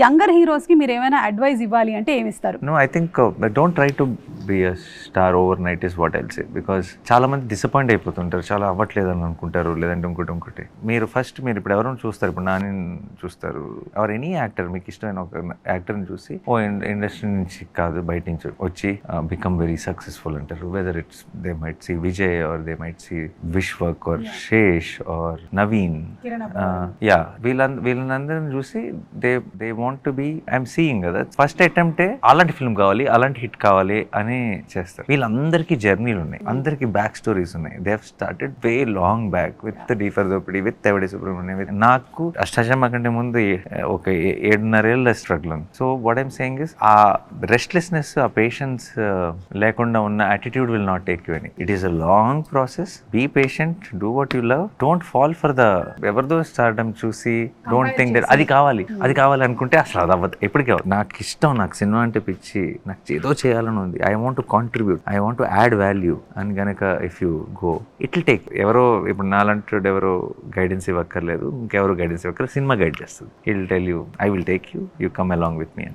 Younger heroes కి మీరు ఏమైనా అడ్వైస్ ఇవ్వాలి అంటే ఏమి ఇస్తారు? No, I think don't try to be a star overnight is what I'll say, because చాలా మంది డిసప్పాయింట్ అయిపోతుంటారు, చాలా అవ్వట్లేదని అనుకుంటారు, లేదంటే ఇంకోటి మీరు ఇప్పుడు ఎవరైనా చూస్తారు, ఇప్పుడు నాని చూస్తారు, ఆర్ ఎనీ యాక్టర్, మీకు ఇష్టమైన ఒక యాక్టర్ని చూసి ఓ ఇండస్ట్రీ నుంచి కాదు బయట నుంచి వచ్చి బికమ్ వెరీ సక్సెస్ఫుల్ అంటారు. Whether it's they might see Vijay or they might see Vishwak or Shesh or Naveen, yeah వీళ్ళందరిని చూసి they want to be, I'm seeing కదా ఫస్ట్ అటెంప్టే అలాంటి ఫిల్మ్ కావాలి, అలాంటి హిట్ కావాలి అని చేస్తారు. వీళ్ళందరికీ జర్నీలు ఉన్నాయి, అందరికి బ్యాక్ స్టోరీస్ ఉన్నాయి. They have started way long back with డీఫర్ దోపిడి, విత్ ఎవడి సుబ్రహ్మణ్యం. నాకు అష్టాచమ్మ కంటే ముందు ఒక 7.5 ఏళ్ళ స్ట్రగుల్ ఉంది. So what I'm saying is, ఆ రెస్ట్లెస్నెస్, ఆ పేషెన్స్ లేకుండా ఉన్న attitude will not take you any. It is a long process. Be patient, do what you love, don't fall for the ఎవరిదో స్టార్డమ్ చూసి డోంట్ థింక్ దట్ అది కావాలి అనుకుంటే అసలు అది అవ్వదు, ఎప్పటికీ అవ్వదు. నాకు ఇష్టం, నాకు సినిమా అంటే పిచ్చి, నాకు ఏదో చేయాలని ఉంది, I want to contribute, I want to add value అని కనుక if you go it will take. ఎవరో ఇప్పుడు నాలంటూ ఎవరో గైడెన్స్ ఇవ్వక్కర్లేదు, ఇంకెవరో గైడెన్స్ ఇవ్వక్కర్లేదు, సినిమా గైడ్ చేస్తుంది. It will tell you, I will take you, you come along with me.